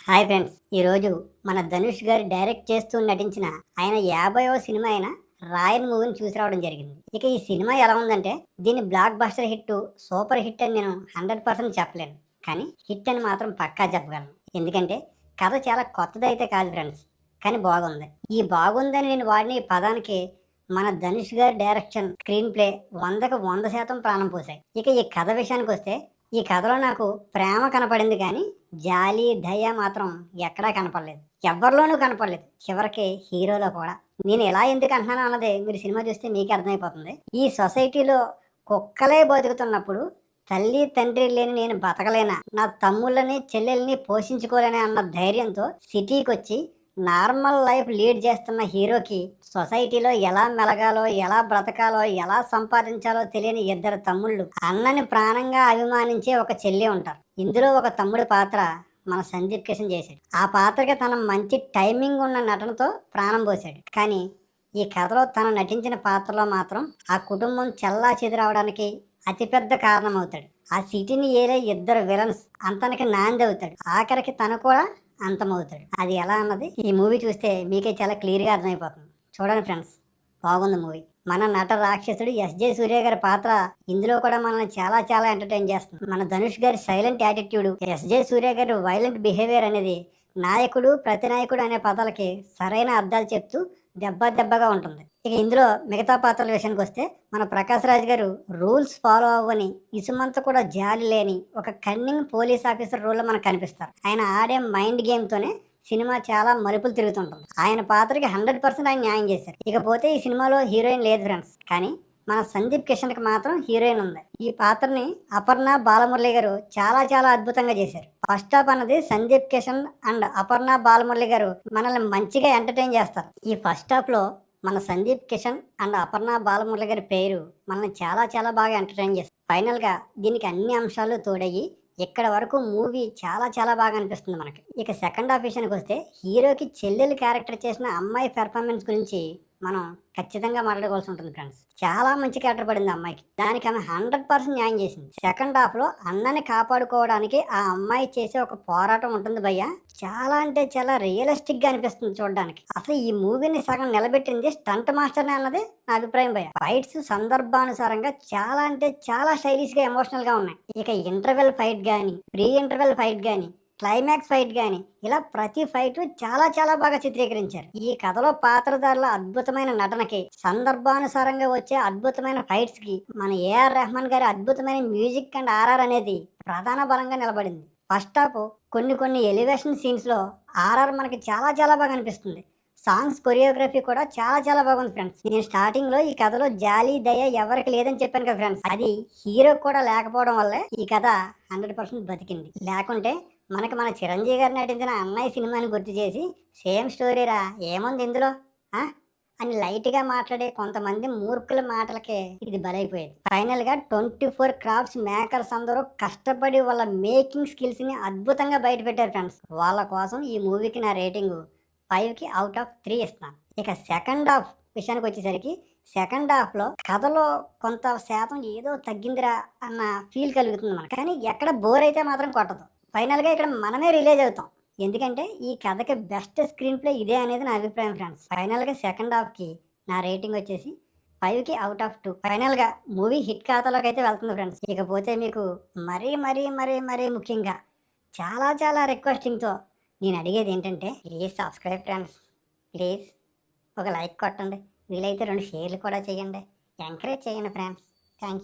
Hi friends, ఈరోజు మన ధనుష్ గారు డైరెక్ట్ చేస్తూ నటించిన ఆయన 50వ సినిమా అయిన రాయన్ మూవీని చూసి రావడం జరిగింది. ఇక ఈ సినిమా ఎలా ఉందంటే దీన్ని block buster hit, super hit అని నేను 100% చెప్పలేను. కానీ హిట్ అని మాత్రం పక్కా చెప్పగలను. ఎందుకంటే కథ చాలా కొత్తదైతే కాదు ఫ్రెండ్స్, కానీ బాగుంది. ఈ బాగుందని నేను వాడిన ఈ పదానికి మన ధనుష్ గారి డైరెక్షన్, స్క్రీన్ ప్లే 100కి 100% ప్రాణం పోసాయి. ఇక ఈ కథ విషయానికి వస్తే ఈ కథలో నాకు ప్రేమ కనపడింది, కానీ జాలి, దయ మాత్రం ఎక్కడా కనపడలేదు. ఎవరిలోనూ కనపడలేదు, చివరికి హీరోలో కూడా. నేను ఎలా ఎందుకు అంటున్నాను అన్నది మీరు సినిమా చూస్తే మీకే అర్థమైపోతుంది. ఈ సొసైటీలో కుక్కలే బతుకుతున్నప్పుడు తల్లి తండ్రి లేని నేను బతకలేనా, నా తమ్ముళ్ళని చెల్లెల్ని పోషించుకోలేనా అన్న ధైర్యంతో సిటీకి వచ్చి నార్మల్ లైఫ్ లీడ్ చేస్తున్న హీరోకి సొసైటీలో ఎలా మెలగాలో, ఎలా బ్రతకాలో, ఎలా సంపాదించాలో తెలియని ఇద్దరు తమ్ముళ్ళు, అన్నని ప్రాణంగా అభిమానించే ఒక చెల్లి ఉంటారు. ఇందులో ఒక తమ్ముడి పాత్ర మన సందీప్ కిషన్ చేశాడు. ఆ పాత్రకి తన మంచి టైమింగ్ ఉన్న నటనతో ప్రాణం పోసాడు. కానీ ఈ కథలో తను నటించిన పాత్రలో మాత్రం ఆ కుటుంబం చెల్లా చెదిరవడానికి అతిపెద్ద కారణం అవుతాడు. ఆ సిటీని ఏలే ఇద్దరు విలన్స్ అంతనికి నాంది అవుతాడు. ఆఖరికి తను కూడా అంతమవుతాడు. అది ఎలా అన్నది ఈ మూవీ చూస్తే మీకే చాలా క్లియర్గా అర్థమైపోతుంది. చూడండి ఫ్రెండ్స్, బాగుంది మూవీ. మన నట రాక్షసుడు ఎస్జే సూర్య గారి పాత్ర ఇందులో కూడా మనల్ని చాలా చాలా ఎంటర్టైన్ చేస్తుంది. మన ధనుష్ గారి సైలెంట్ యాటిట్యూడ్, ఎస్జే సూర్య గారి వైలెంట్ బిహేవియర్ అనేది నాయకుడు, ప్రతినాయకుడు అనే పదాలకి సరైన అర్థాలు చెప్తూ దెబ్బగా ఉంటుంది. ఇక ఇందులో మిగతా పాత్రల విషయానికి వస్తే మన ప్రకాష్ రాజ్ గారు రూల్స్ ఫాలో అవ్వని, ఇసుమంతా కూడా జాలి లేని ఒక కన్నింగ్ పోలీస్ ఆఫీసర్ రోల్లో మనకు కనిపిస్తారు. ఆయన ఆడే మైండ్ గేమ్తోనే సినిమా చాలా మలుపులు తిరుగుతుంటుంది. ఆయన పాత్రకి 100% ఆయన న్యాయం చేశారు. ఇకపోతే ఈ సినిమాలో హీరోయిన్ లేదు ఫ్రెండ్స్, కానీ మన సందీప్ కిషన్కి మాత్రం హీరోయిన్ ఉంది. ఈ పాత్రని అపర్ణ బాలమురళి గారు చాలా చాలా అద్భుతంగా చేశారు. ఫస్ట్ హాఫ్ అన్నది సందీప్ కిషన్ అండ్ అపర్ణ బాలమురళి గారు మనల్ని మంచిగా ఎంటర్టైన్ చేస్తారు. ఈ ఫస్ట్ హాఫ్ లో మన సందీప్ కిషన్ అండ్ అపర్ణ బాలమురళి గారి పేరు మనల్ని చాలా చాలా బాగా ఎంటర్టైన్ చేస్తారు. ఫైనల్ గా దీనికి అన్ని అంశాలు తోడయ్యి ఇక్కడ వరకు మూవీ చాలా చాలా బాగా అనిపిస్తుంది మనకి. ఇక సెకండ్ హాఫ్ విషయానికి వస్తే హీరోకి చెల్లెలు క్యారెక్టర్ చేసిన అమ్మాయి పెర్ఫార్మెన్స్ గురించి మనం ఖచ్చితంగా మాట్లాడుకోవాల్సి ఉంటుంది ఫ్రెండ్స్. చాలా మంచి క్యారెక్టర్ పడింది అమ్మాయికి. దానికి ఆమె 100% న్యాయం చేసింది. సెకండ్ హాఫ్ లో అన్నని కాపాడుకోవడానికి ఆ అమ్మాయి చేసే ఒక పోరాటం ఉంటుంది భయ్య. చాలా అంటే చాలా రియలిస్టిక్ గా అనిపిస్తుంది చూడడానికి. అసలు ఈ మూవీని సగం నిలబెట్టింది స్టంట్ మాస్టర్ అన్నది నా అభిప్రాయం భయ్య. ఫైట్స్ సందర్భానుసారంగా చాలా అంటే చాలా స్టైలిష్ గా, ఎమోషనల్ గా ఉన్నాయి. ఇక ఇంటర్వెల్ ఫైట్ గానీ, ప్రీ ఇంటర్వెల్ ఫైట్ గానీ, క్లైమాక్స్ ఫైట్ గానీ ఇలా ప్రతి ఫైట్ చాలా చాలా బాగా చిత్రీకరించారు. ఈ కథలో పాత్రధారుల అద్భుతమైన నటనకి, సందర్భానుసారంగా వచ్చే అద్భుతమైన ఫైట్స్ కి మన ఏఆర్ రెహమాన్ గారి అద్భుతమైన మ్యూజిక్ అండ్ ఆర్ఆర్ అనేది ప్రధాన బలంగా నిలబడింది. ఫస్ట్ హాఫ్ కొన్ని ఎలివేషన్ సీన్స్ లో ఆర్ఆర్ మనకి చాలా చాలా బాగా అనిపిస్తుంది. సాంగ్స్ కొరియోగ్రఫీ కూడా చాలా చాలా బాగుంది ఫ్రెండ్స్. నేను స్టార్టింగ్ లో ఈ కథలో జాలి, దయ ఎవరికి లేదని చెప్పాను కదా ఫ్రెండ్స్, అది హీరో కూడా లేకపోవడం వల్లే ఈ కథ 100% బతికింది. లేకుంటే మనకి మన చిరంజీవి గారు నటించిన అన్నయ్య సినిమాని గుర్తు చేసి సేమ్ స్టోరీరా, ఏముంది ఇందులో అని లైట్గా మాట్లాడే కొంతమంది మూర్ఖుల మాటలకే ఇది బలైపోయేది. ఫైనల్ గా 24 క్రాఫ్ట్స్ మేకర్స్ అందరూ కష్టపడి వాళ్ళ మేకింగ్ స్కిల్స్ ని అద్భుతంగా బయట పెట్టారు ఫ్రెండ్స్. వాళ్ళ కోసం ఈ మూవీకి నా రేటింగ్ 5కి అవుట్ ఆఫ్ 3 ఇస్తాను. ఇక సెకండ్ హాఫ్ విషయానికి వచ్చేసరికి సెకండ్ హాఫ్ లో కథలో కొంత శాతం ఏదో తగ్గిందిరా అన్న ఫీల్ కలుగుతుంది మనకి. కానీ ఎక్కడ బోర్ అయితే మాత్రం కొట్టదు. ఫైనల్ గా ఇక్కడ మనమే రిలీజ్ అవుతాం. ఎందుకంటే ఈ కథకి బెస్ట్ స్క్రీన్ ప్లే ఇదే అనేది నా అభిప్రాయం ఫ్రెండ్స్. ఫైనల్ గా సెకండ్ హాఫ్ కి నా రేటింగ్ వచ్చేసి 5కి అవుట్ ఆఫ్ 2. ఫైనల్ గా మూవీ హిట్ ఖాతాలోకి అయితే వెళ్తుంది ఫ్రెండ్స్. ఇకపోతే మీకు మరీ ముఖ్యంగా చాలా చాలా రిక్వెస్టింగ్ తో నేను అడిగేది ఏంటంటే, ప్లీజ్ సబ్స్క్రైబ్ ఫ్రెండ్స్. ప్లీజ్ ఒక లైక్ కొట్టండి, వీలైతే 2 షేర్లు కూడా చేయండి. ఎంకరేజ్ చేయండి ఫ్రెండ్స్. Thank you.